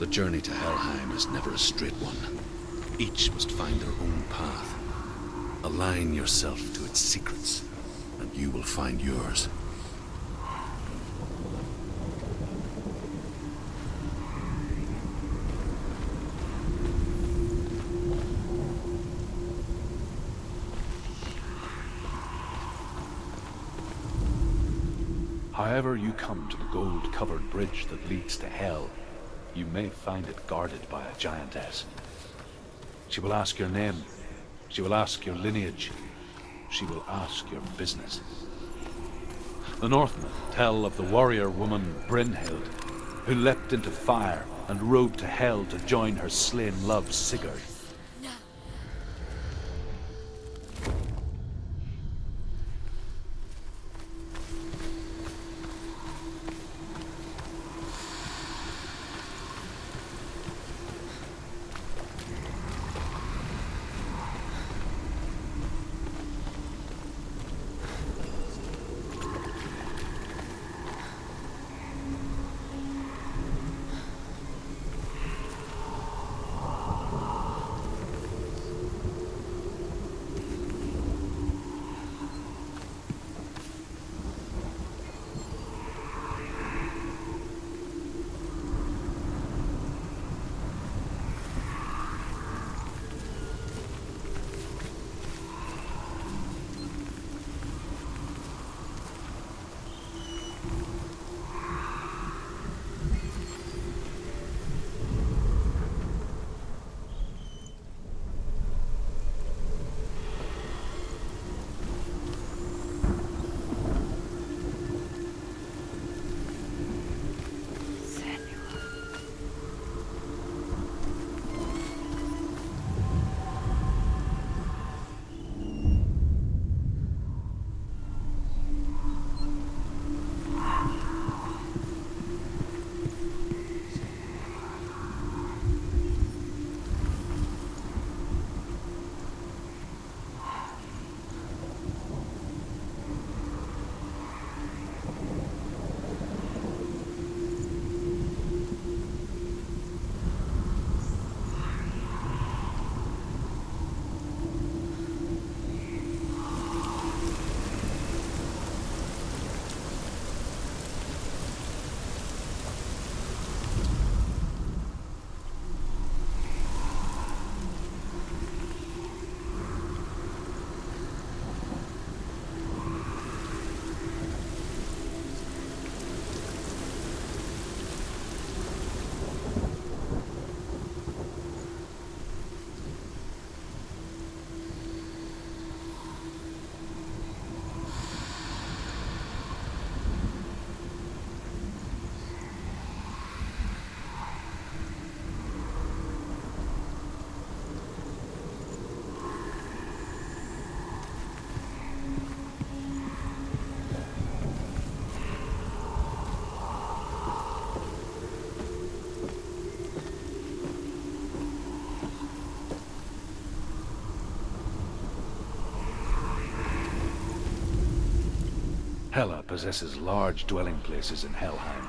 The journey to Helheim is never a straight one. Each must find their own path. Align yourself to its secrets, and you will find yours. However you come to the gold-covered bridge that leads to Hell, you may find it guarded by a giantess. She will ask your name. She will ask your lineage. She will ask your business. The Northmen tell of the warrior woman Brynhild, who leapt into fire and rode to Hell to join her slain love Sigurd. Hela possesses large dwelling places in Helheim.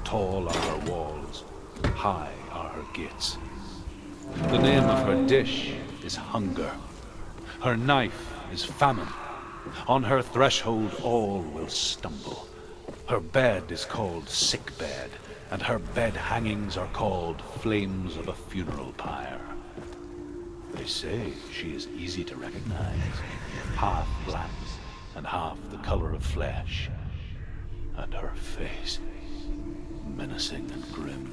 Tall are her walls, high are her gates. The name of her dish is hunger. Her knife is famine. On her threshold all will stumble. Her bed is called sick bed, and her bed hangings are called flames of a funeral pyre. They say she is easy to recognize, half black and half the color of flesh, and her face menacing and grim.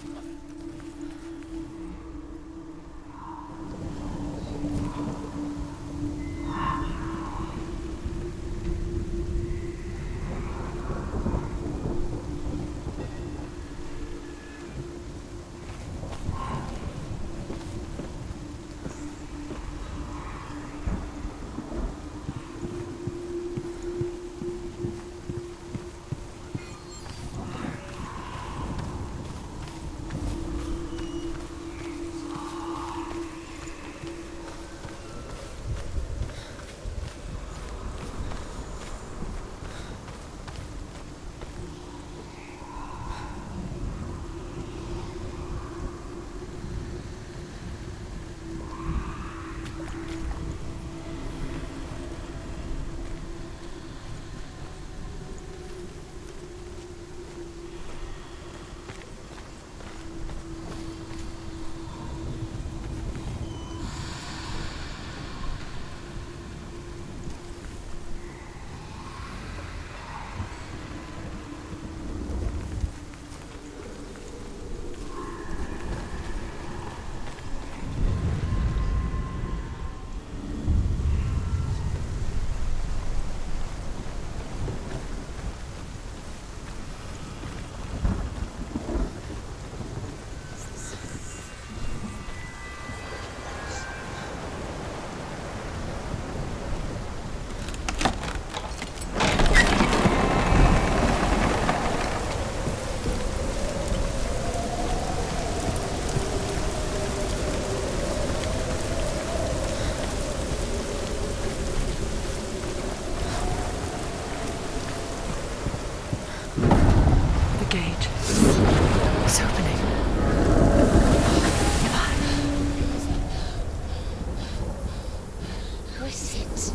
is it?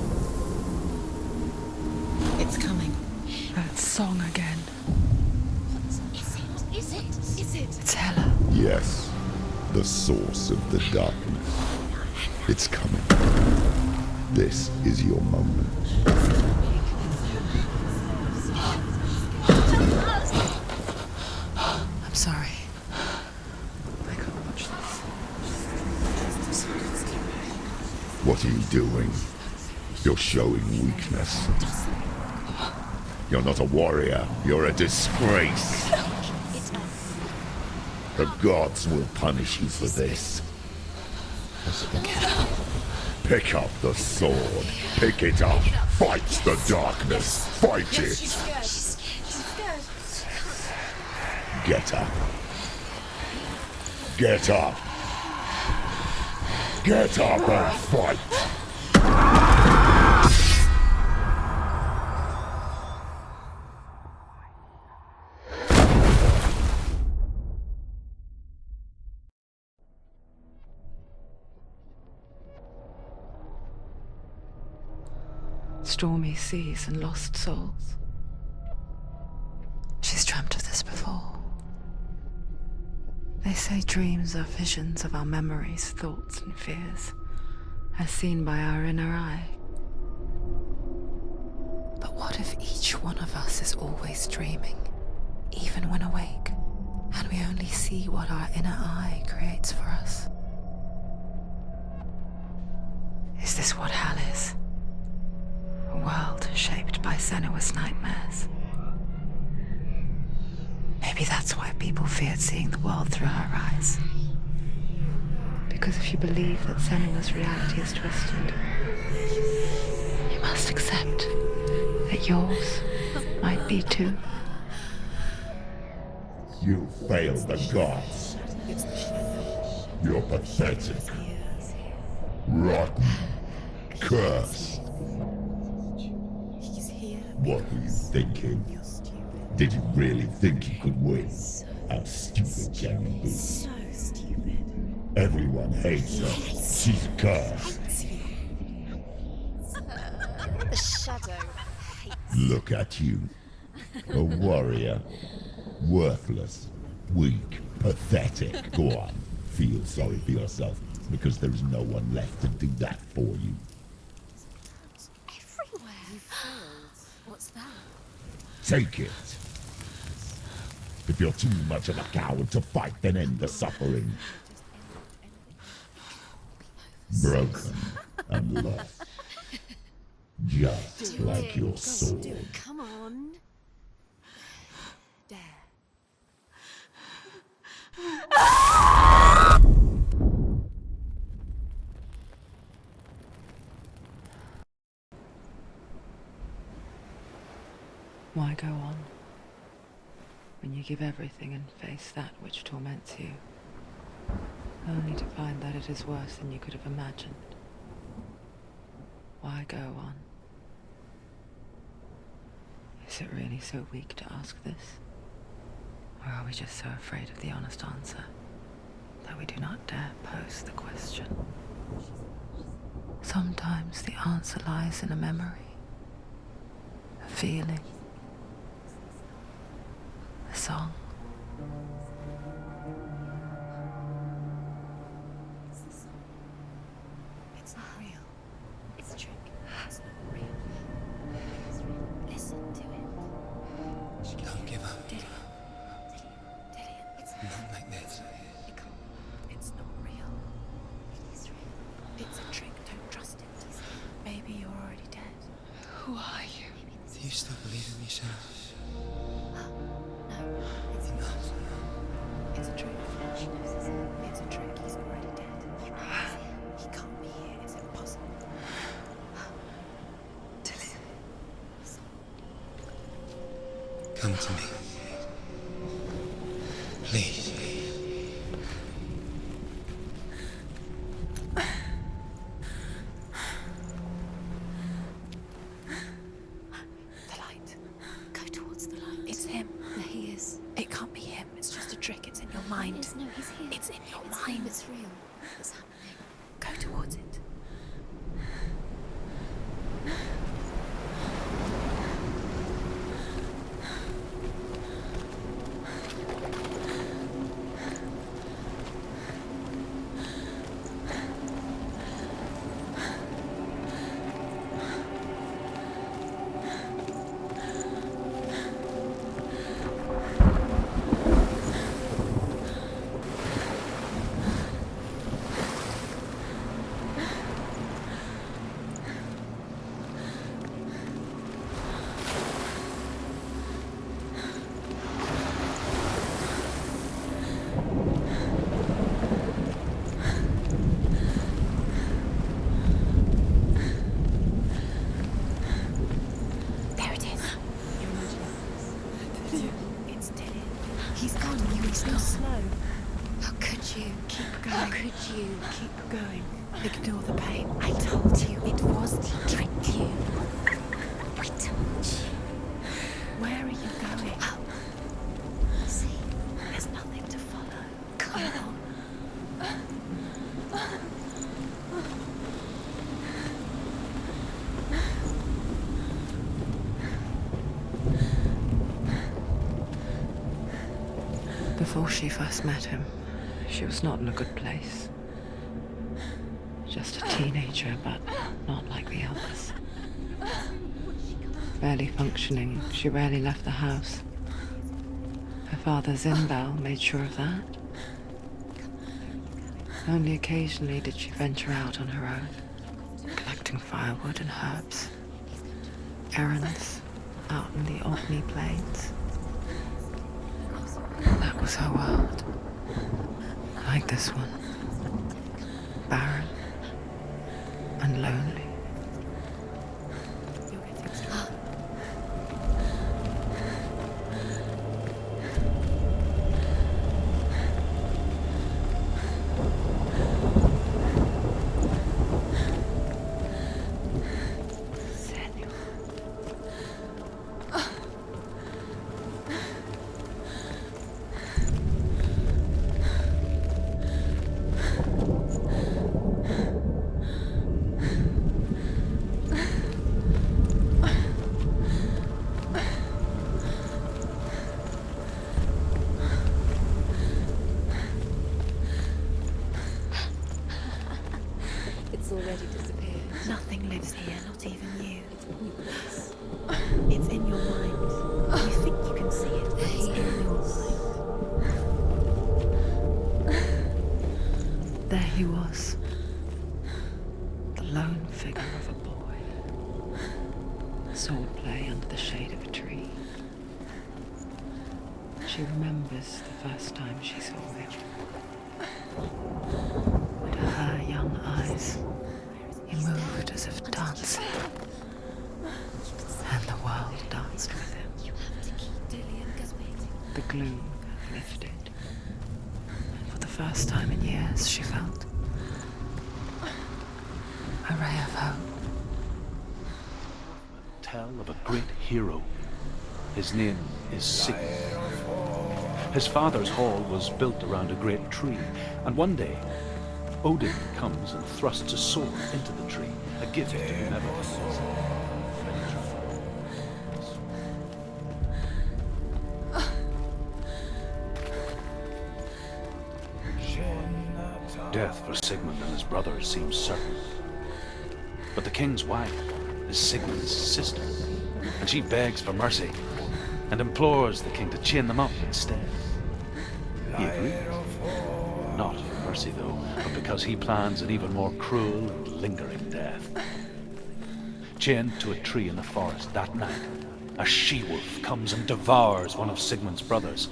It's coming. That song again. Is it? It's Hela. Yes, the source of the darkness. It's coming. This is your moment. I'm sorry. I can't watch this. What are you doing? You're showing weakness. You're not a warrior. You're a disgrace. The gods will punish you for this. Pick up the sword. Pick it up. Fight the darkness. Fight it. She's scared. Get up. Get up. Get up and fight. Stormy seas and lost souls. She's dreamt of this before. They say dreams are visions of our memories, thoughts and fears, as seen by our inner eye. But what if each one of us is always dreaming, even when awake, and we only see what our inner eye creates for us? Is this what hell is? A world shaped by Senua's nightmares. Maybe that's why people feared seeing the world through her eyes. Because if you believe that Senua's reality is twisted, you must accept that yours might be too. You failed the gods. You're pathetic. Rotten. Cursed. What were you thinking? Did you really think you could win? How stupid can you be? So stupid. Everyone hates her. She's cursed. The shadow hates. Look at you. A warrior. Worthless. Weak. Pathetic. Go on. Feel sorry for yourself, because there is no one left to do that for you. Everywhere. You failed. What's that? Take it. If you're too much of a coward to fight, then end the suffering. Broken and lost. Just like your sword. Come on. Dare. Why go on when you give everything and face that which torments you, only to find that it is worse than you could have imagined? Why go on? Is it really so weak to ask this? Or are we just so afraid of the honest answer that we do not dare pose the question? Sometimes the answer lies in a memory, a feeling, a song. It's not real. It's a trick. It's not real. It's real. Listen to it. Don't give up. Dillian. It's Not like this. it can't. It's not real. It is real. It's a trick. Don't trust it. Maybe you're already dead. Who are you? Maybe this Do you still believe in me, Shannon? No, it's Enough. It's a trick. She knows it's a trick. He's already dead. He knows it. He can't be here. It's impossible. Dillian. Come to me. Please. The light. Go towards the light. It's him. There he is. It can't be him. It's just a trick. It's in your mind. No, he's here. It's in your mind. It's real. It's happening. Go towards it. you. Keep going. Ignore the pain. I told you it was to trick you. I told you. Where are you going? Oh. See, there's nothing to follow. Come on. Before she first met him, she was not in a good place. Just a teenager, but not like the others. Barely functioning, she rarely left the house. Her father, Zimbal, made sure of that. Only occasionally did she venture out on her own, collecting firewood and herbs. Errands out in the Orkney Plains. That was her world. Like this one. Barren and lonely. Already disappeared. Nothing lives here, not even you. It's in your mind. You think you can see it, but it's in your mind. There he was. The lone figure of a boy. Swordplay under the shade of a tree. She remembers the first time she saw him. To her young eyes, he moved as if dancing, and the world danced with him. The gloom lifted, and for the first time in years she felt a ray of hope. Tell of a great hero. His name is Sigmund. His father's hall was built around a great tree, and one day Odin comes and thrusts a sword into the tree, a gift to whomever he is. Death for Sigmund and his brothers seems certain. But the king's wife is Sigmund's sister, and she begs for mercy and implores the king to chain them up instead. He agrees. Not for mercy, though, but because he plans an even more cruel and lingering death. Chained to a tree in the forest that night, a she-wolf comes and devours one of Sigmund's brothers.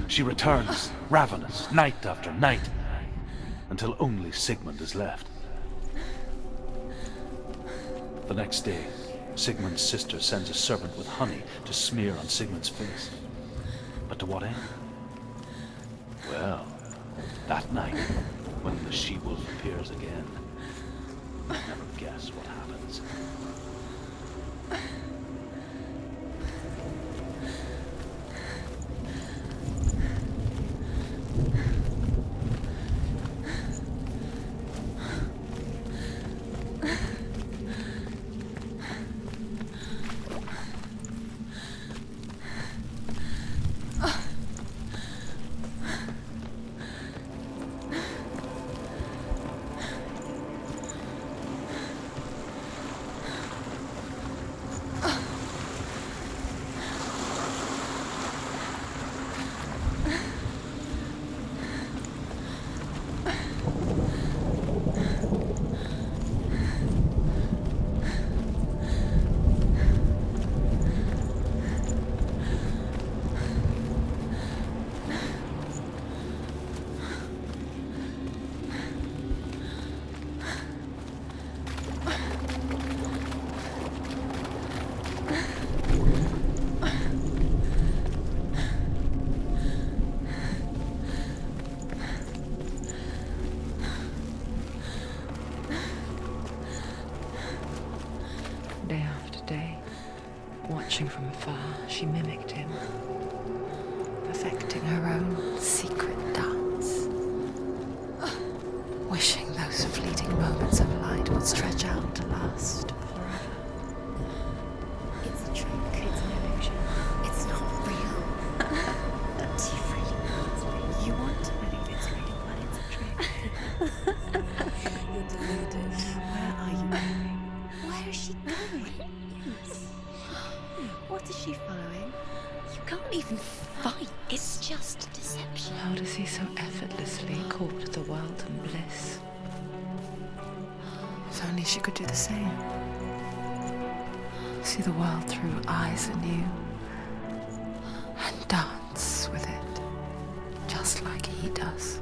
She returns, ravenous, night after night, until only Sigmund is left. The next day, Sigmund's sister sends a servant with honey to smear on Sigmund's face. But to what end? Well, that night, when the she-wolf appears again, you'll never guess what happens. Watching from afar, she mimicked him, perfecting her own secret dance. Wishing those fleeting moments of light would stretch out to last forever. It's a trick. It's an illusion. It's not real. Do you really want it's real? You want to believe it's real, but it's a trick. You're deluded. Where are you going? Where is she going? What is she following? You can't even fight. It's just deception. How does he so effortlessly court the world and bliss? If only she could do the same. See the world through eyes anew and dance with it, just like he does.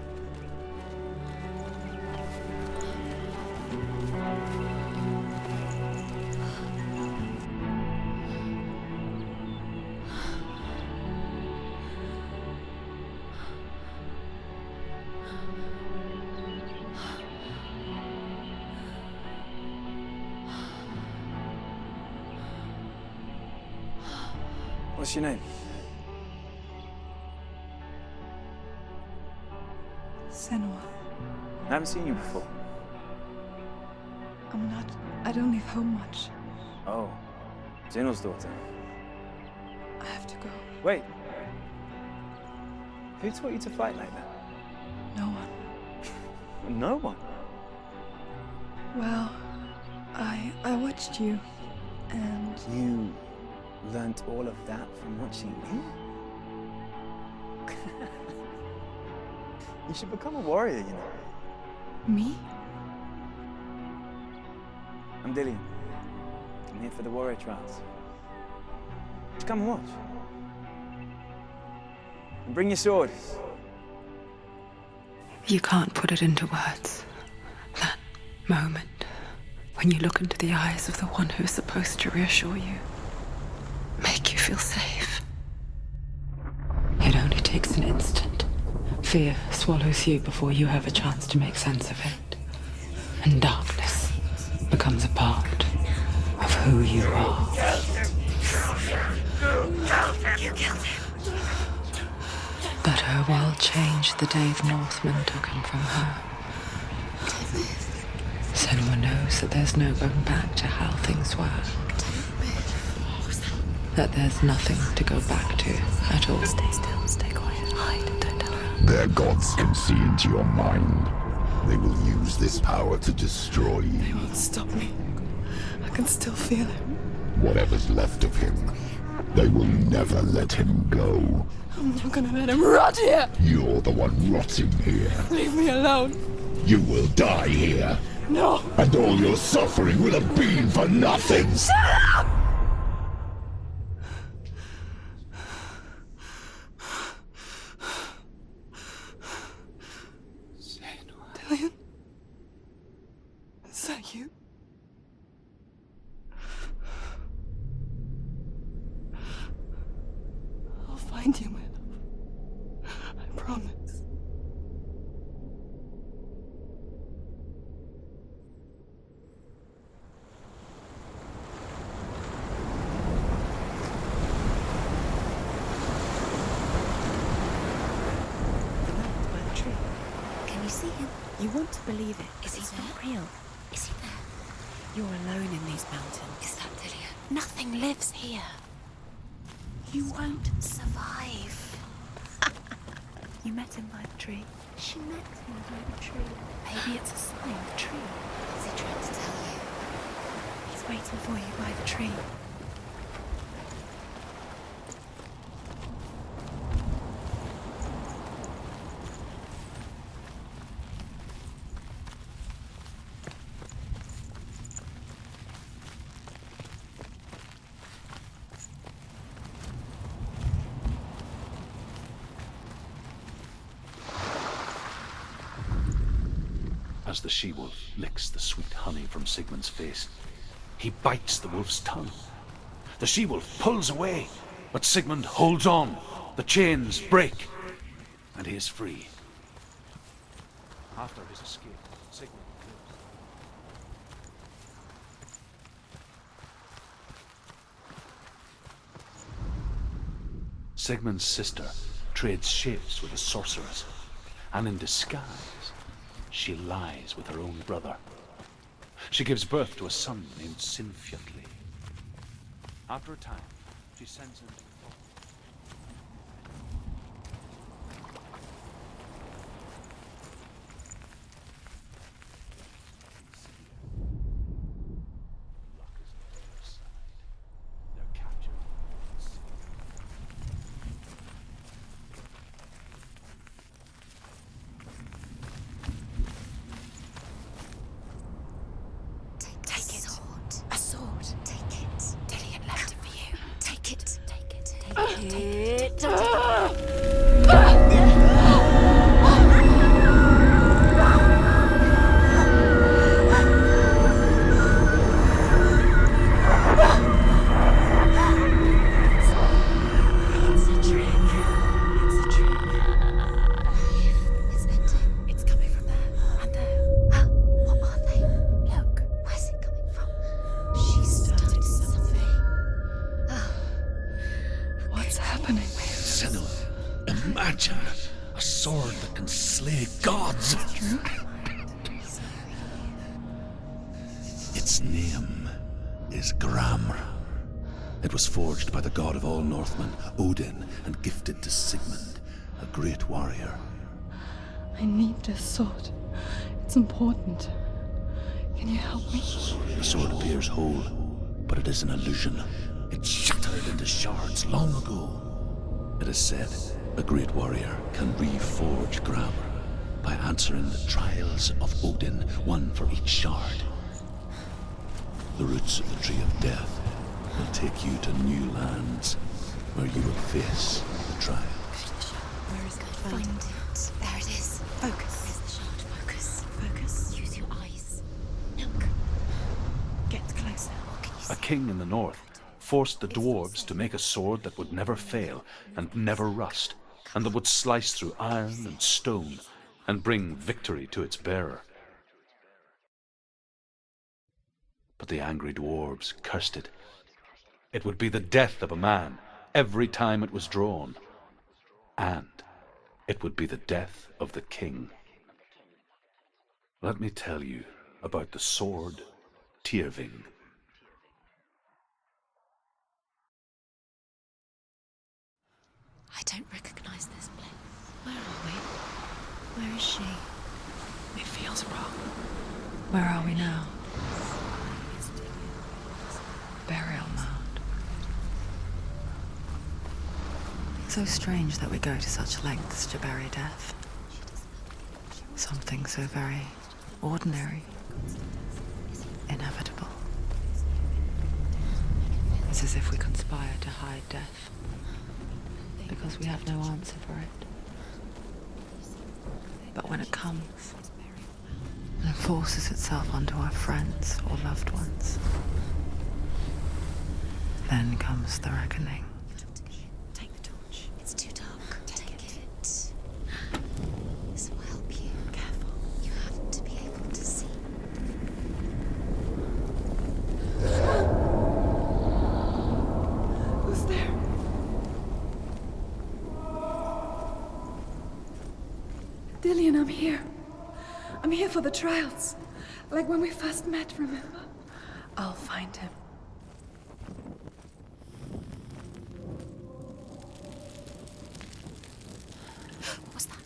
What's your name? Senua. I haven't seen you before. I don't leave home much. Oh, Zenua's daughter. I have to go. Wait. Who taught you to fight like that? No one. No one. Well, I watched you, and You learnt all of that from watching me? You should become a warrior, you know. me? I'm Dillian. I'm here for the warrior trials. Just come and watch. And bring your sword. You can't put it into words. That moment when you look into the eyes of the one who's supposed to reassure you, make you feel safe. It only takes an instant. Fear swallows you before you have a chance to make sense of it. And darkness becomes a part of who you are. You killed him. But her world changed the day the Northmen took him from her. Senua knows that there's no going back to how things were. That there's nothing to go back to at all. Stay still, stay quiet, hide, don't tell her. Their gods can see into your mind. They will use this power to destroy you. They won't stop me. I can still feel him. Whatever's left of him, they will never let him go. I'm not gonna let him rot here. You're the one rotting here. Leave me alone. You will die here. No. And all your suffering will have been for nothing. Dillian? Is that you? I'll find you, my love. I promise. By the tree. Can you see him? You want to believe it. Is he not real? Is he there? You're alone in these mountains. Is that Dillian? Nothing lives here. You won't survive. You met him by the tree. She met him by the tree. Maybe it's a sign, the tree. What's he trying to tell you? He's waiting for you by the tree. As the she-wolf licks the sweet honey from Sigmund's face, he bites the wolf's tongue. The she-wolf pulls away, but Sigmund holds on. The chains break, and he is free. After his escape, Sigmund lives. Sigmund's sister trades shapes with a sorceress, and in disguise, she lies with her own brother. She gives birth to a son named Sinfjotli. After a time, she sends him to Imagine a sword that can slay gods. Its name is Gramr. It was forged by the god of all Northmen, Odin, and gifted to Sigmund, a great warrior. I need this sword. It's important. Can you help me? The sword appears whole, but it is an illusion. It shattered into shards long ago. It is said a great warrior can reforge Gramr by answering the trials of Odin, one for each shard. The roots of the Tree of Death will take you to new lands where you will face the trials. Where is it? Find it. There it is. Focus. Where's the shard? Focus. Focus. Use your eyes. Look. Get closer. What can you see? A king in the north forced the dwarves to make a sword that would never fail and never rust, and that would slice through iron and stone and bring victory to its bearer. But the angry dwarves cursed it. It would be the death of a man every time it was drawn, and it would be the death of the king. Let me tell you about the sword Tyrving. I don't recognize this place. Where are we? Where is she? It feels wrong. Where are we now? Burial mound. So strange that we go to such lengths to bury death. Something so very ordinary, inevitable. It's as if we conspire to hide death, because we have no answer for it. But when it comes and forces itself onto our friends or loved ones, then comes the reckoning. Take the torch. It's too dark. Take it. This will help you. Careful. You have to be able to see. Who's there? Dillian, I'm here. I'm here for the trials. Like when we first met, remember? I'll find him. What was that?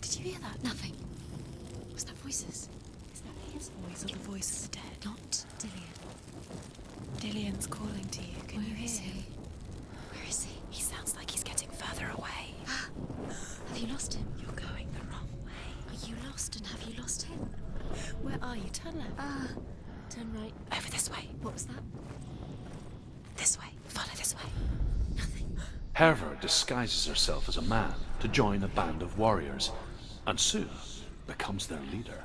Did you hear that? Nothing. Was that voices? Is that his voice or the voice of the dead? Not Dillian. Dillian's calling to you. Can you hear him? Where is he? He sounds like he's getting further away. Have you lost him? You're going the wrong way. Are you lost and have you lost him? Where are you? Turn left. Turn right. Over this way. What was that? This way. Follow this way. Nothing. Herva disguises herself as a man to join a band of warriors, and soon becomes their leader.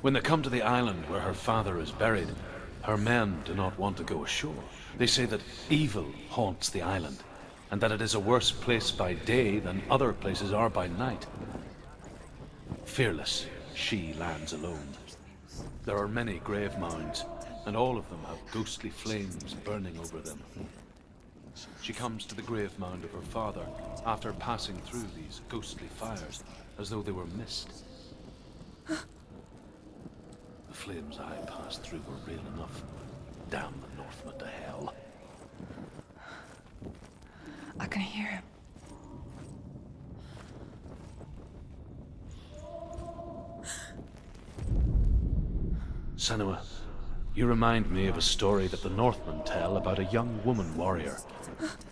When they come to the island where her father is buried, her men do not want to go ashore. They say that evil haunts the island, and that it is a worse place by day than other places are by night. Fearless, she lands alone. There are many grave mounds, and all of them have ghostly flames burning over them. She comes to the grave mound of her father after passing through these ghostly fires, as though they were mist. The flames I passed through were real enough. Damn the Northmen to hell. I can hear him. Senua, you remind me of a story that the Northmen tell about a young woman warrior.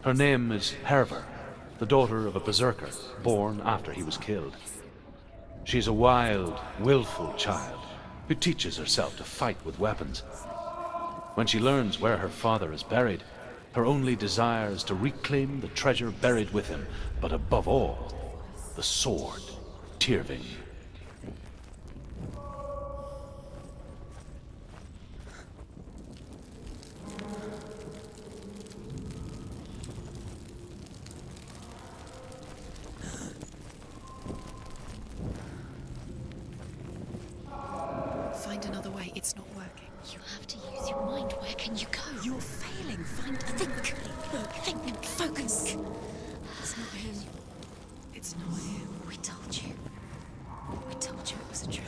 Her name is Herver, the daughter of a berserker, born after he was killed. She's a wild, willful child who teaches herself to fight with weapons. When she learns where her father is buried, her only desire is to reclaim the treasure buried with him, but above all, the sword, Tyrving. Find another way. It's not working. You have to use your mind. Where can you go? You're failing. Think. Focus. It's not him. It's not him. We told you. We told you it was a trick.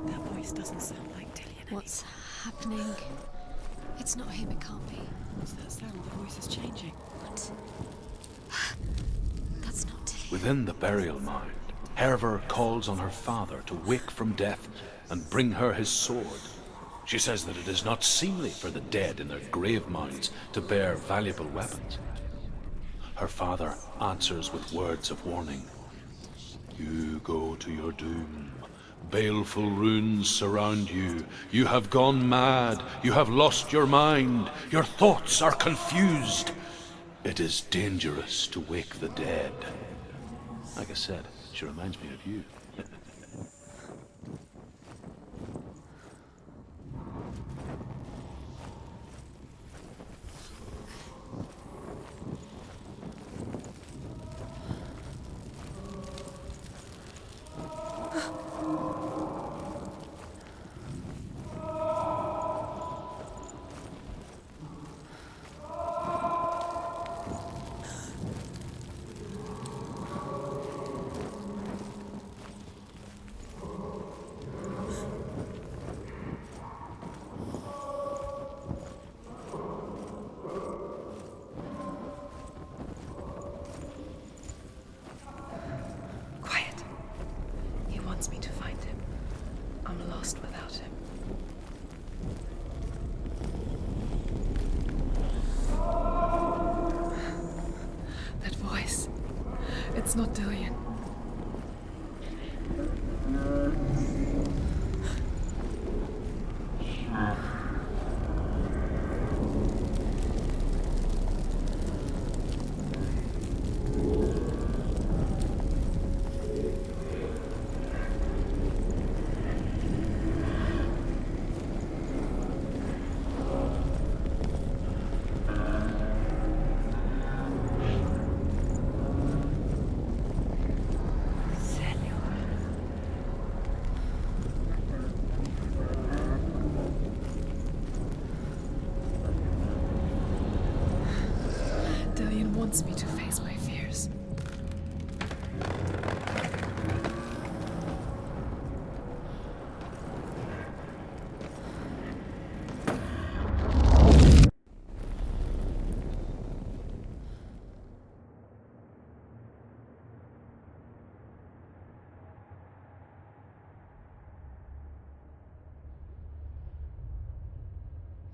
That voice doesn't sound like Dillian. What's happening? It's not him, it can't be. What's that sound? The voice is changing. What? That's not Dillian. Within the burial mound, Herver calls on her father to wake from death and bring her his sword. She says that it is not seemly for the dead in their grave mounds to bear valuable weapons. Her father answers with words of warning. You go to your doom. Baleful runes surround you. You have gone mad. You have lost your mind. Your thoughts are confused. It is dangerous to wake the dead. Like I said, she reminds me of you. Quiet. He wants me to find him. I'm lost without him. That voice. It's not Dillian.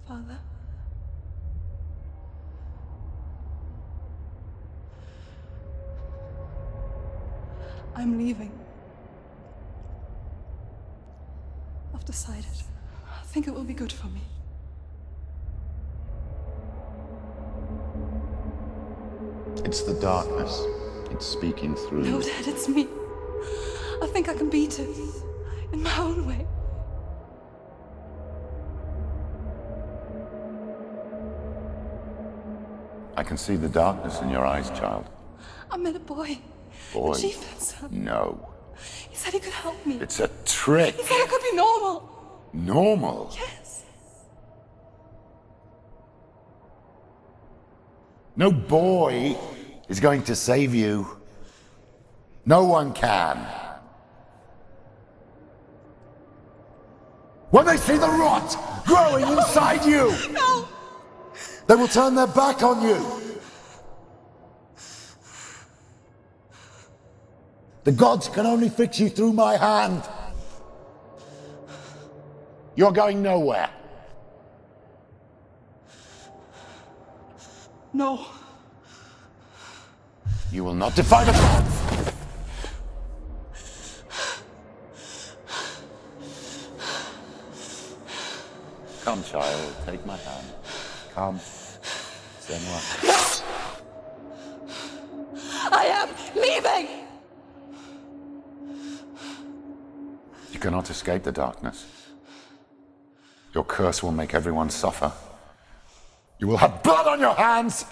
Father? I'm leaving. I've decided. I think it will be good for me. It's the darkness. It's speaking through. No, Dad, it's me. I think I can beat it. In my own way. I can see the darkness in your eyes, child. I met a boy. Boy. The chieftain's son. No. He said he could help me. It's a trick. He said I could be normal. Normal. Yes. No boy is going to save you. No one can. When they see the rot growing inside you, No! they will turn their back on you. The gods can only fix you through my hand. You're going nowhere. No. You will not defy the gods. Come, child, take my hand. Come. Senua. I am leaving! You cannot escape the darkness. Your curse will make everyone suffer. You will have blood on your hands!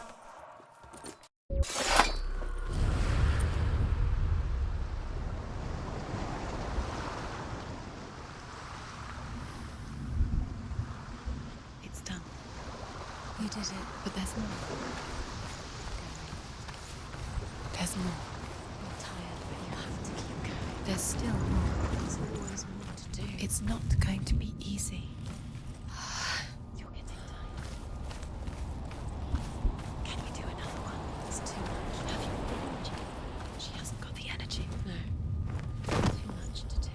It's done. You did it, but there's more. There's more. You're tired, but you have to keep going. There's still more. There's always more to do. It's not going to be easy. You're getting tired. Can you do another one? It's too much. Have you warned you? She hasn't got the energy. No. Too much to do.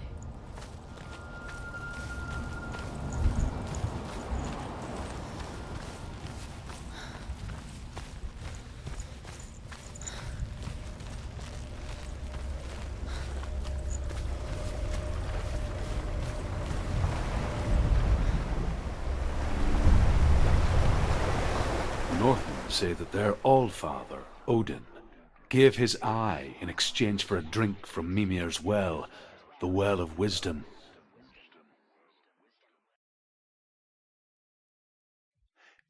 Northmen say that their Allfather, Odin, gave his eye in exchange for a drink from Mimir's well, the Well of Wisdom.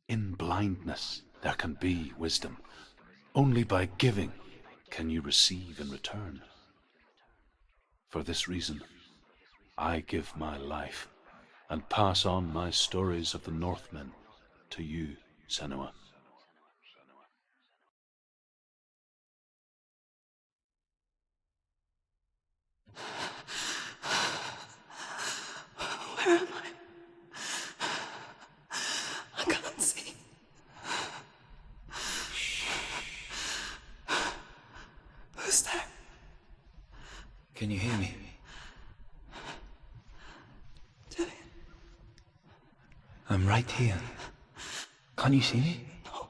In blindness there can be wisdom. Only by giving can you receive in return. For this reason, I give my life and pass on my stories of the Northmen to you, Senua. Where am I? I can't see. Who's there? Can you hear me? Dillian. I'm right here. Can't you see me? No.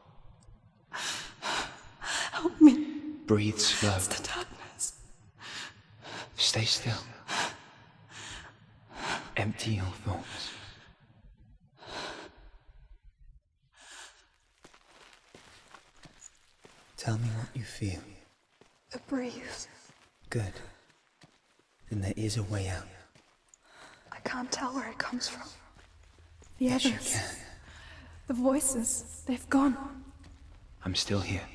Help me. Breathe slow. It's the darkness. Stay still. Empty your thoughts. Tell me what you feel. The breeze. Good. Then there is a way out. I can't tell where it comes from. The Yes, you others. can. The voices. They've gone. I'm still here.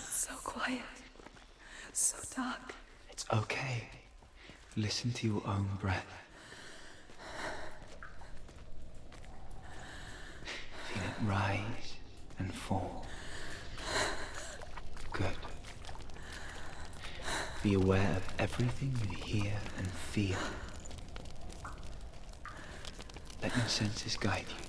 So quiet. So dark. It's okay. Listen to your own breath. Feel it rise and fall. Good. Be aware of everything you hear and feel. Let your senses guide you.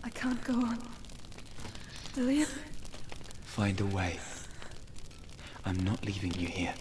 I can't go on. Dillian, Find a way. I'm not leaving you here.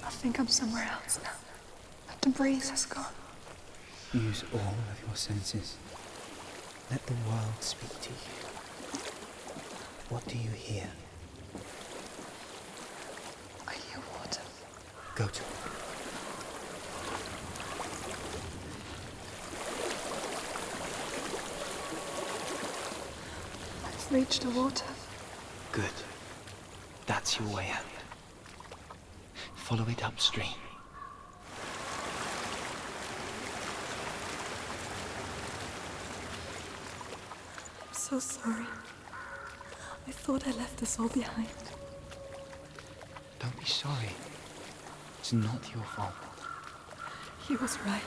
I think I'm somewhere else now. But the breeze has gone. Use all of your senses. Let the world speak to you. What do you hear? I hear water. Go to it. I've reached the water. Good. That's your way out. Follow it upstream. I'm so sorry. I thought I left us all behind. Don't be sorry. It's not your fault. He was right.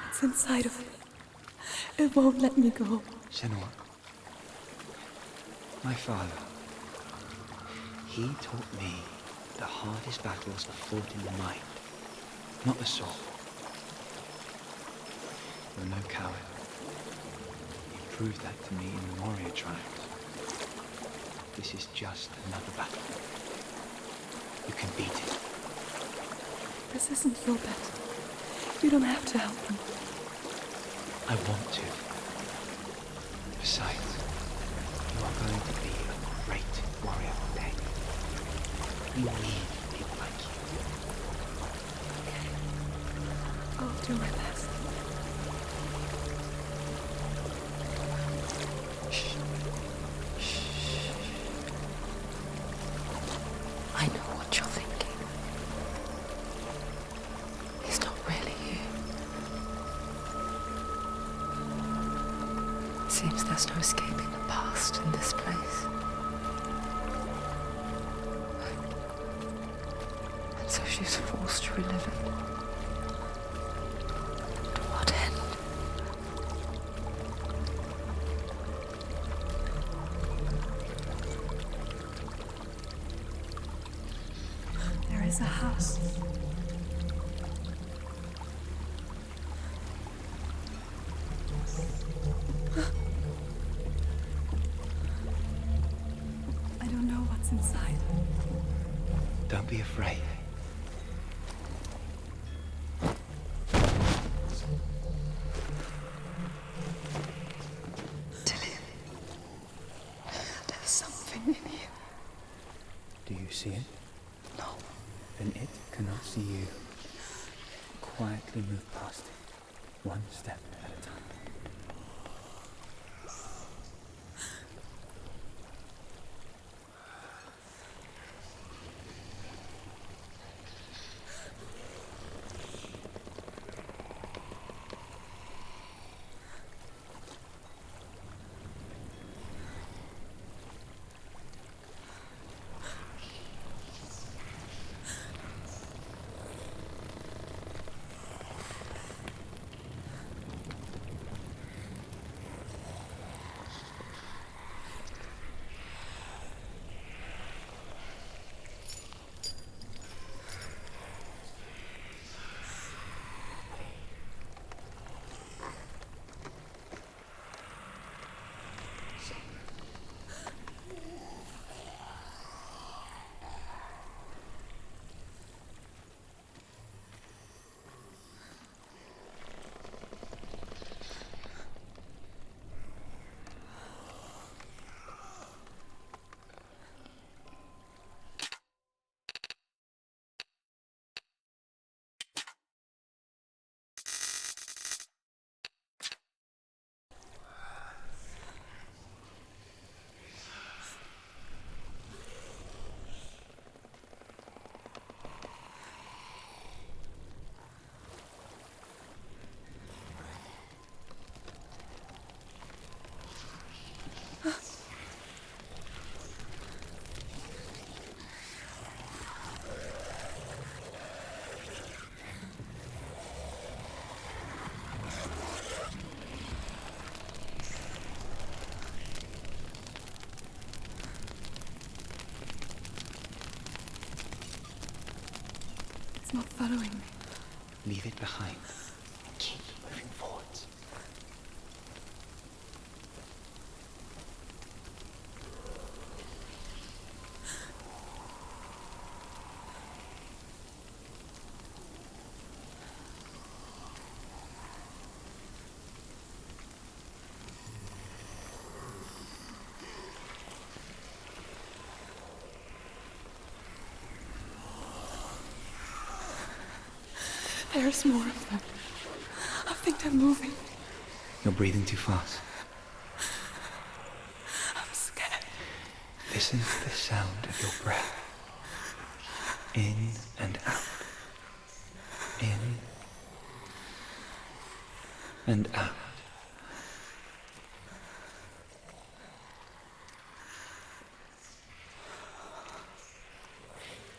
It's inside of me. It won't let me go. Senua. My father. He taught me the hardest battles are fought in the mind, not the soul. You're no coward. You proved that to me in the warrior trials. This is just another battle. You can beat it. This isn't your battle. You don't have to help me. I want to. Besides, you are going to be a great warrior one day. We need people like you. I'll do my best. Shh. Shh. I know what you're thinking. He's not really here. It seems there's no escaping the past in this place. So she's forced to relive it. To what end? There is a house. I don't know what's inside. Don't be afraid. There's something in here. Do you see it? No. Then it cannot see you. Quietly move past it, one step at a time. It's not following me. Leave it behind and keep moving forwards. There's more of them. I think they're moving. You're breathing too fast. I'm scared. Listen to the sound of your breath. In and out. In and out.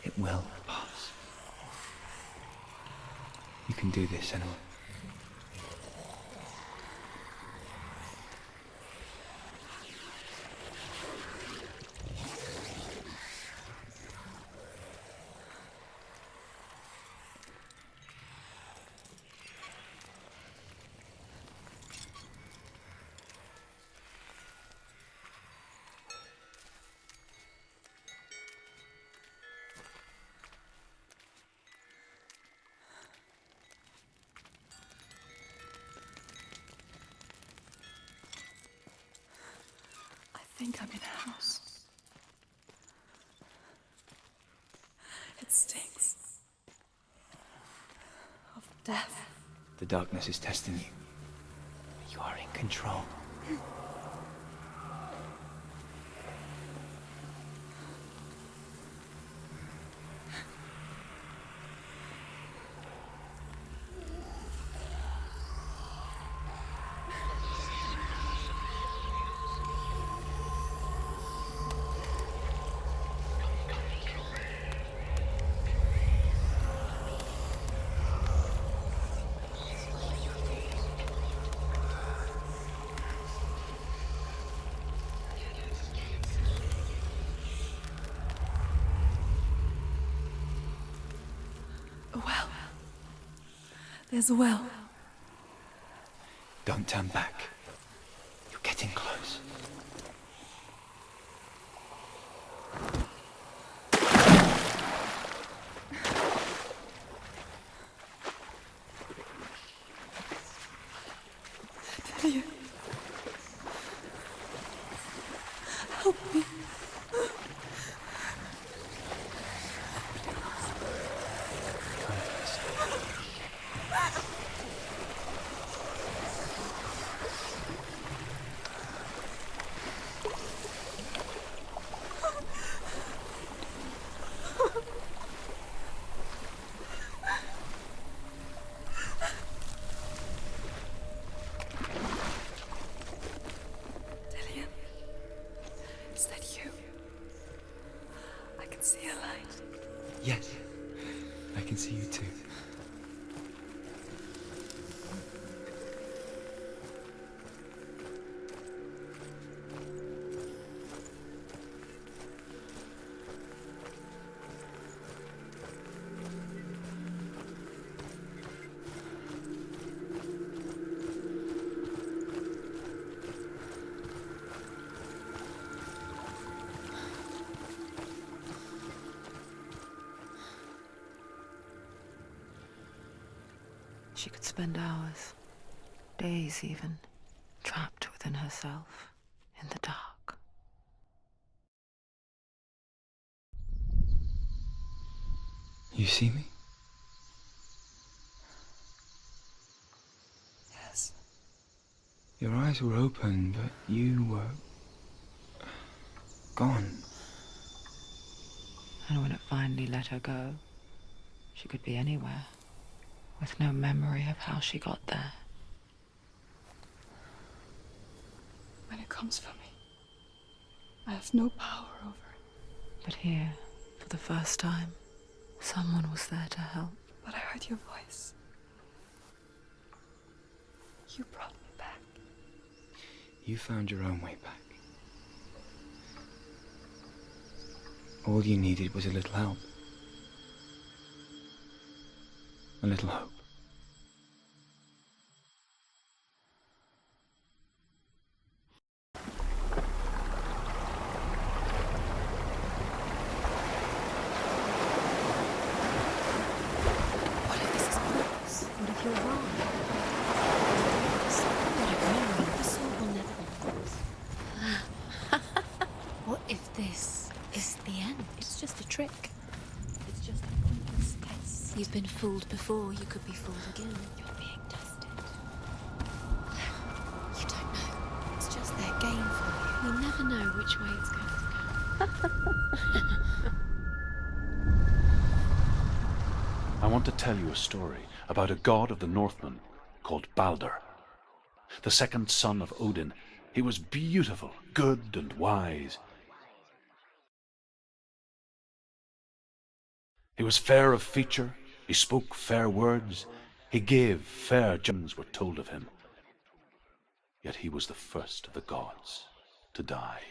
It will pass. You can do this, Senua. I think I'm in a house. It stinks. Of death. The darkness is testing you. You are in control. A well. There's a well. Don't turn back. You're getting close. Delia. Help me. Delia. Is that you? I can see a light. Yes, I can see you too. She could spend hours, days even, trapped within herself, in the dark. You see me? Yes. Your eyes were open, but you were gone. And when it finally let her go, she could be anywhere, with no memory of how she got there. When it comes for me, I have no power over it. But here, for the first time, someone was there to help. But I heard your voice. You brought me back. You found your own way back. All you needed was a little help. a little hope. What if this is bogus? What if you're wrong? What if Mary, the sword will never be lost? What if this is the end? It's just a trick. It's just a pointless test. You've been fooled before. You could be fooled again. You're being tested. You don't know. It's just their game for you. We never know which way it's going to go. I want to tell you a story about a god of the Northmen called Balder, the second son of Odin. He was beautiful, good, and wise. He was fair of feature, he spoke fair words, he gave fair judgments were told of him. Yet he was the first of the gods to die.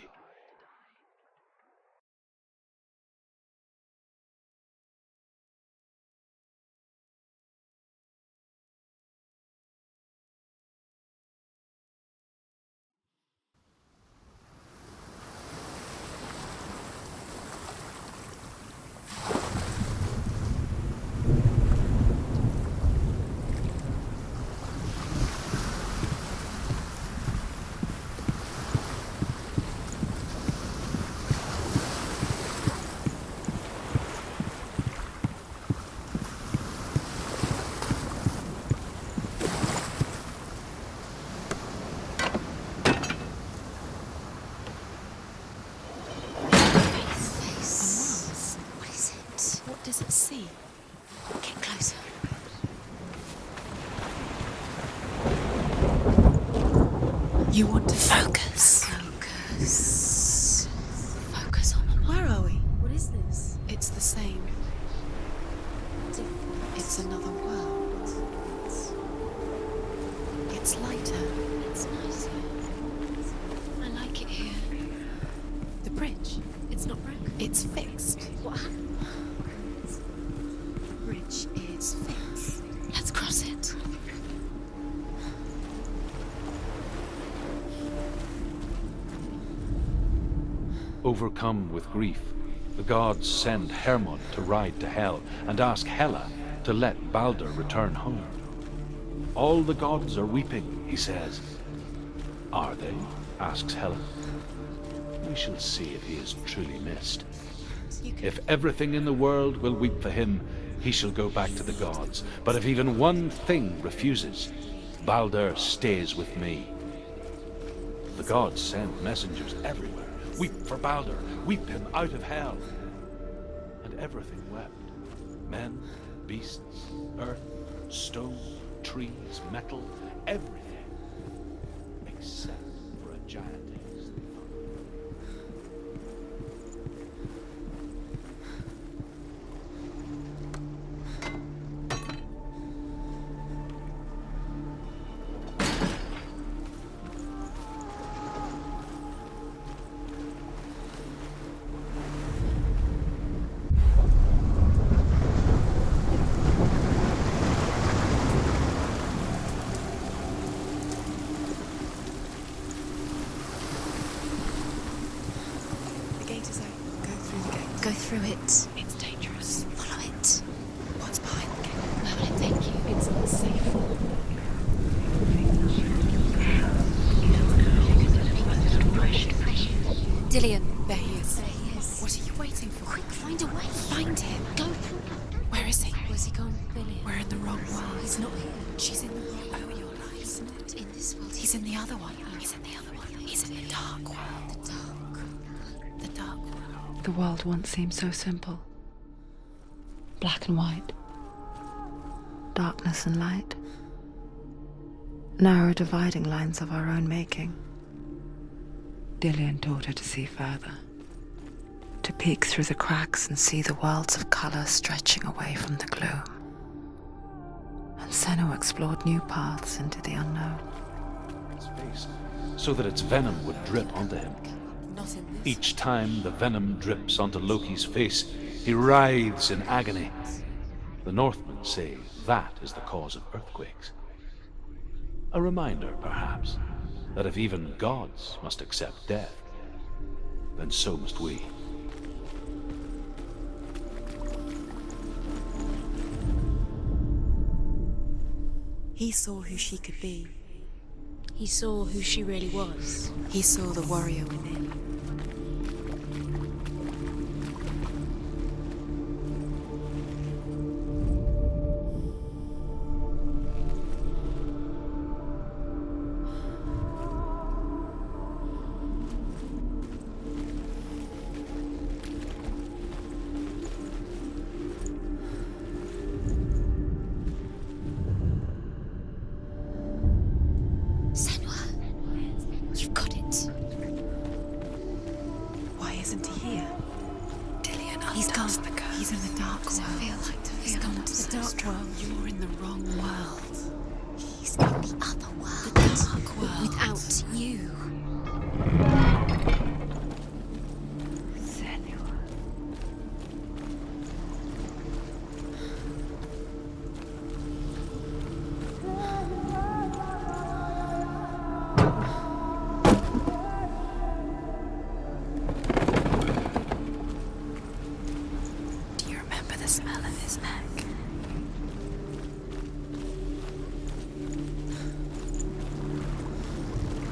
What does it see? Get closer. You want to focus. Focus. Focus on the mark. Where are we? What is this? It's the same. Different. It's another world. It's lighter. It's nicer. I like it here. The bridge. It's not broken. It's fixed. What happened? Bridge is fixed. Let's cross it. Overcome with grief, the gods send Hermod to ride to Hell and ask Hela to let Balder return home. All the gods are weeping, he says. Are they? Asks Hela. We shall see if he is truly missed. If everything in the world will weep for him, he shall go back to the gods. But if even one thing refuses, Balder stays with me. The gods send messengers everywhere. Weep for Balder, weep him out of hell. And everything wept. Men, beasts, earth, stone, trees, metal, everything. Except for a giantess. Go through it. It's dangerous. Follow it. What's behind the gate? Where will it take you? It's unsafe. Dillion, there he is. There he is. What are you waiting for? Quick, find a way. Find him. Go. Where is he? Where's he gone? Dillion. We're in the wrong world. He's not here. She's in the wrong. Oh, you're right. He's not in this world. He's in the other one. He's in the other one. He's in the dark world. The dark. The dark world. The world once seemed so simple. Black and white. Darkness and light. Narrow dividing lines of our own making. Dillion taught her to see further. To peek through the cracks and see the worlds of color stretching away from the gloom. And Senua explored new paths into the unknown. His face, so that its venom would drip onto him. Each time the venom drips onto Loki's face, he writhes in agony. The Northmen say that is the cause of earthquakes. A reminder, perhaps, that if even gods must accept death, then so must we. He saw who she could be. He saw who she really was. He saw the warrior within.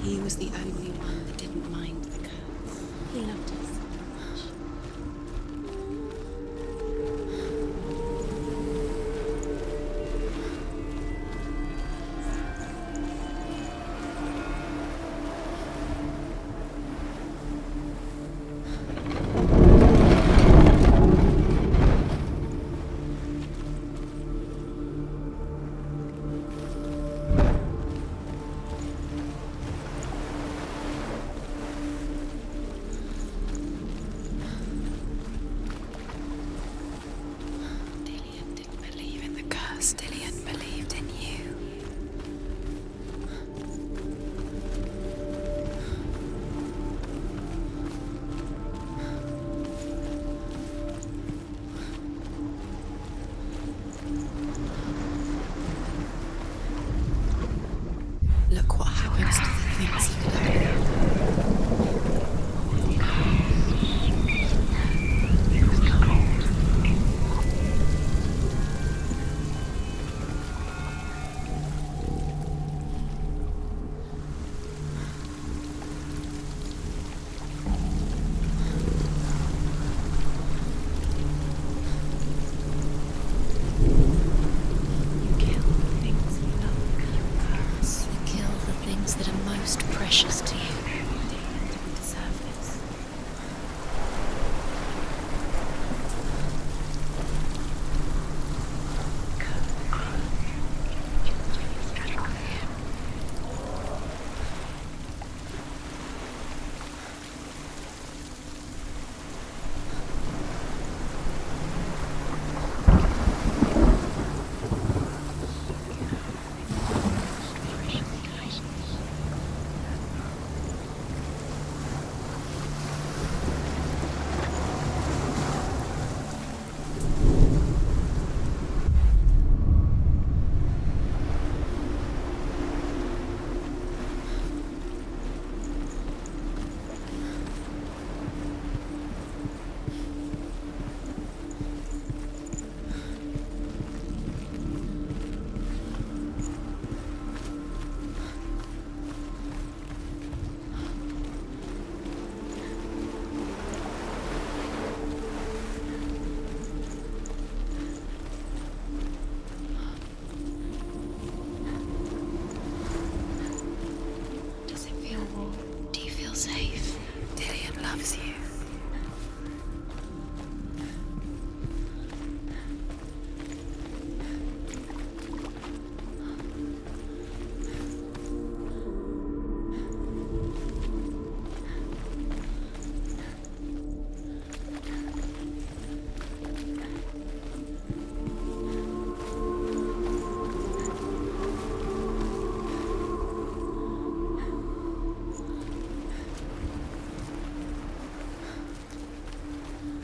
He was the only one that didn't mind the curse. He loved her so much. Dillian believed in you. Look what happens to the things you love. That are most precious to you. You deserve this. Safe. Dillian loves you.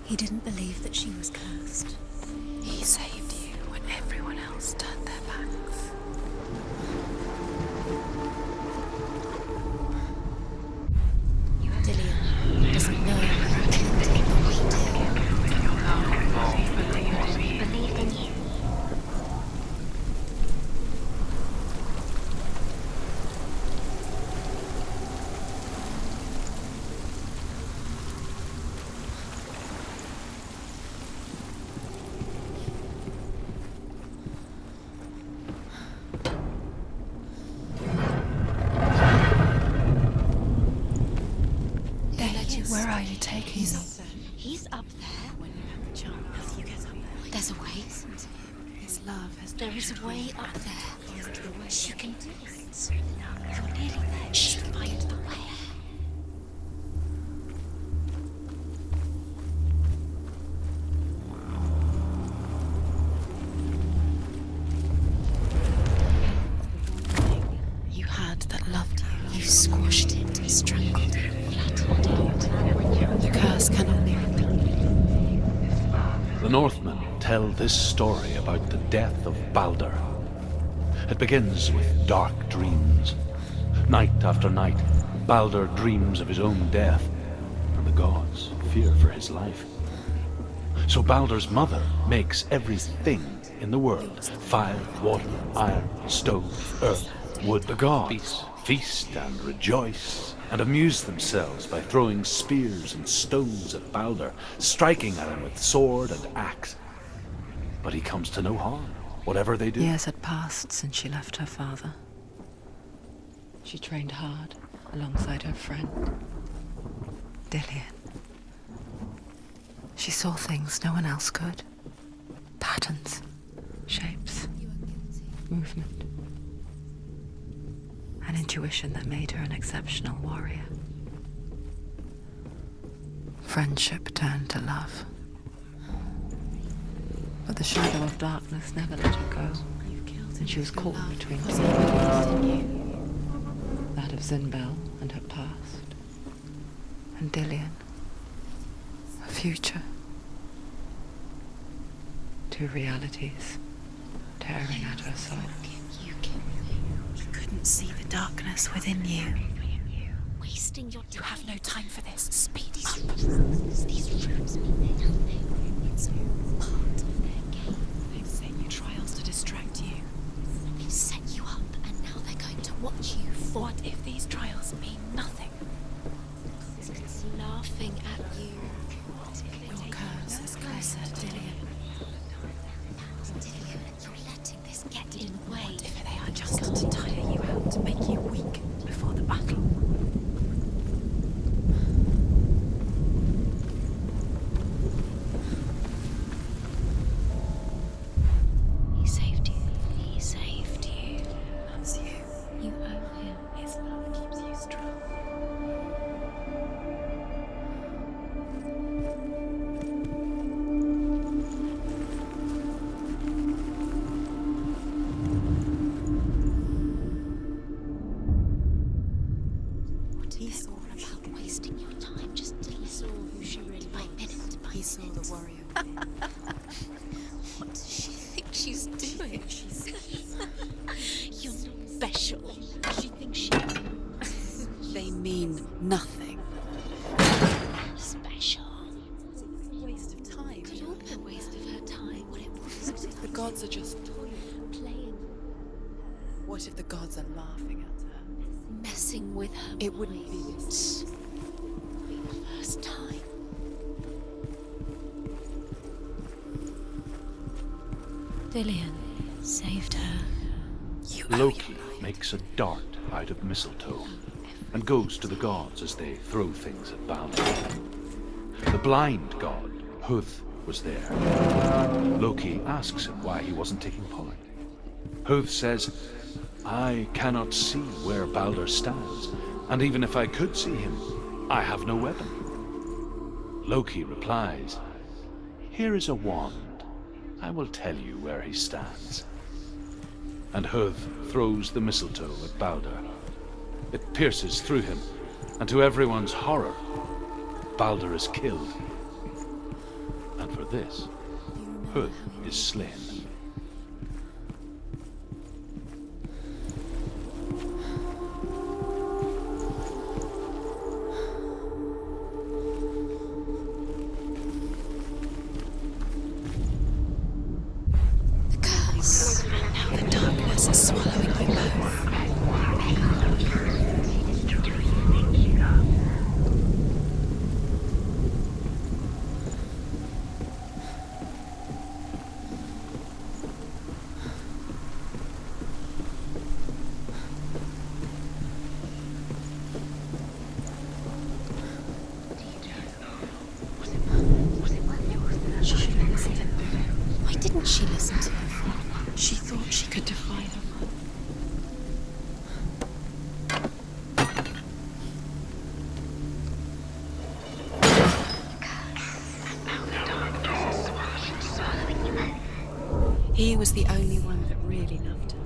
He didn't believe that she was cursed. He saved you when Everyone else turned their backs. Dillian doesn't know who killed him, but we do. We believed in you. Where are you taking me? He's up there. When you have the chance, you get up there. There's a way. His love has There is a way up there. She can do it. You're nearly there. She'll find the way. you had that loved you. You squashed it, strangled it, flattened it. The curse cannot be undone. The Northmen tell this story about the death of Baldur. It begins with dark dreams. Night after night, Baldur dreams of his own death, and the gods fear for his life. So Baldur's mother makes everything in the world: fire, water, iron, stove, earth, wood. The gods feast and rejoice and amuse themselves by throwing spears and stones at Baldur, striking at him with sword and axe. But he comes to no harm, whatever they do. Years had passed since she left her father. She trained hard alongside her friend, Dillian. She saw things no one else could. Patterns, shapes, movement. An intuition that made her an exceptional warrior. Friendship turned to love. But the shadow of darkness never let her go, and she was caught between two worlds. That of Zinbel and her past, and Dillian, her future. Two realities tearing at her soul. You couldn't see the darkness within you. Wasting your time. You have no time for this. Speed up. These rooms mean nothing. It's all part of their game. They've set you trials to distract you. They've set you up, and now they're going to watch you fall. What if these trials mean nothing? It's laughing at you. Your curse is closer, Dillian. Dillian, you're letting this get in the way. What if they are just to tire you out, to make you weak before the battle? He saved you. He saved you. That's you. You owe him. His love keeps you strong. What is it all about wasting your time just to listen who she really by minute by minute? The warrior. What does she think she's doing? You're not special. She thinks she They mean nothing. special. Waste of time. Could all be a waste of her time. What it was The gods are just. playing, What if the gods are laughing at her? messing with her. It wouldn't be this. Be the first time. Dillian saved her. Loki makes a dart out of mistletoe and goes to the gods as they throw things at Baldur. The blind god, Huth, was there. Loki asks him why he wasn't taking part. Huth says, "I cannot see where Baldur stands, and even if I could see him, I have no weapon." Loki replies, "Here is a wand. I will tell you where he stands." And Huth throws the mistletoe at Baldur. It pierces through him, and to everyone's horror, Baldur is killed. And for this, Huth is slain. She listened to her father. She thought she could defy her father. He was the only one that really loved her.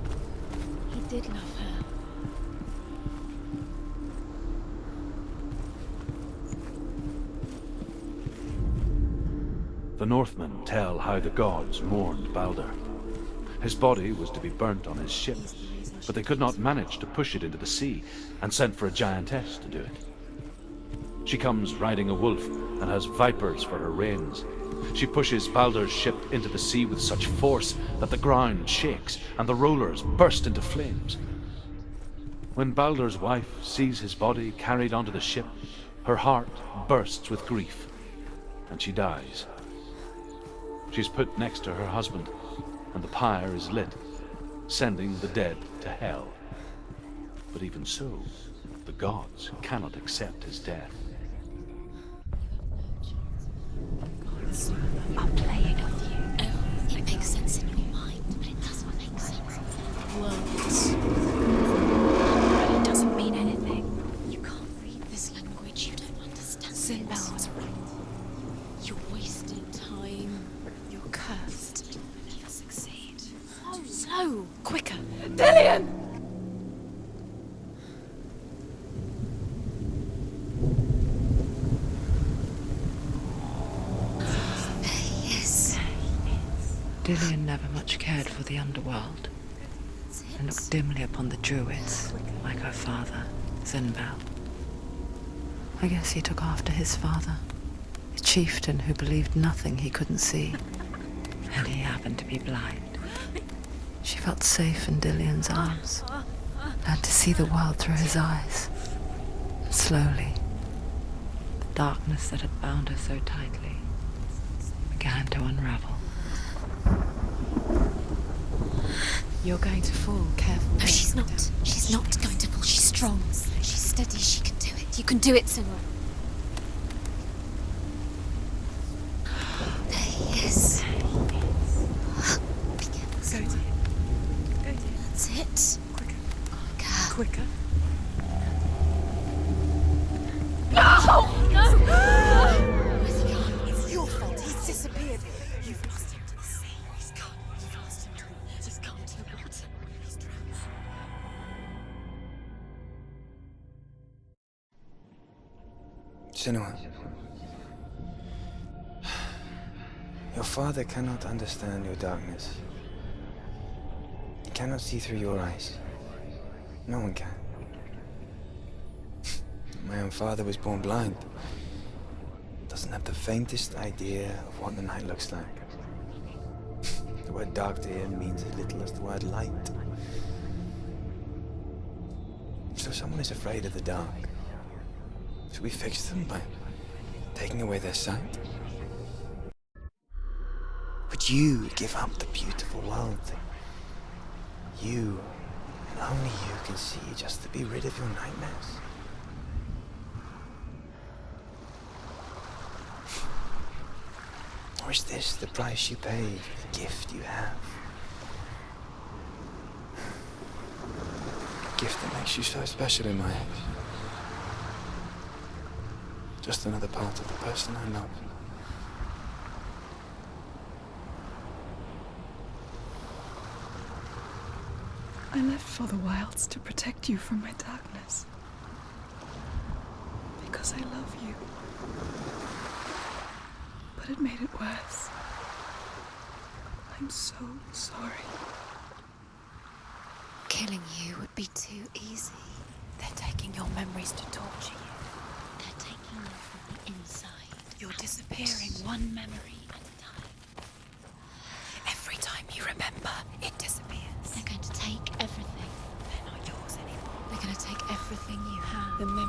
He did love her. The Northmen tell how the gods mourned Balder. His body was to be burnt on his ship, but they could not manage to push it into the sea, and sent for a giantess to do it. She comes riding a wolf and has vipers for her reins. She pushes Balder's ship into the sea with such force that the ground shakes and the rollers burst into flames. When Balder's wife sees his body carried onto the ship, her heart bursts with grief, and she dies. She's put next to her husband, and the pyre is lit, sending the dead to hell. But even so, the gods cannot accept his death. I'm playing with you. It makes sense in your mind, but it doesn't make sense in words. But it doesn't mean anything. You can't read this language, you don't understand Sinbad it. was right. You're wasting time. You're cursed. You'll never succeed. So slow. Quicker. Dillian! Dillian never much cared for the underworld, and looked dimly upon the druids, like her father, Sinbad. I guess he took after his father, a chieftain who believed nothing he couldn't see, and he happened to be blind. She felt safe in Dillian's arms, learned to see the world through his eyes. And slowly, the darkness that had bound her so tightly began to unravel. You're going to fall. Careful. No, she's not. She's not going to fall. She's strong. She's steady. She can do it. You can do it, Senua. There he is. Be careful, Senua. Go, dear. That's it. Quicker. Quicker. Where's he gone? It's your fault. He's disappeared. You've lost him to the sea. He's gone. You've lost him to the... He's gone to the water. He's drowned. Senua, your father cannot understand your darkness. He cannot see through your eyes. No one can. My own father was born blind. Doesn't have the faintest idea of what the night looks like. The word dark to him means as little as the word light. So someone is afraid of the dark. Should we fix them by taking away their sight? Would you give up the beautiful world that you, and only you, can see just to be rid of your nightmares? Or is this the price you pay for the gift you have? A gift that makes you so special in my eyes. Just another part of the person I love. I left for the wilds to protect you from my darkness. Because I love you. But it made it worse. I'm so sorry. Killing you would be too easy. They're taking your memories to torture you. They're taking you from the inside. You're disappearing one memory at a time. Every time you remember, it disappears. They're going to take everything. They're not yours anymore. They're going to take everything you have. The memory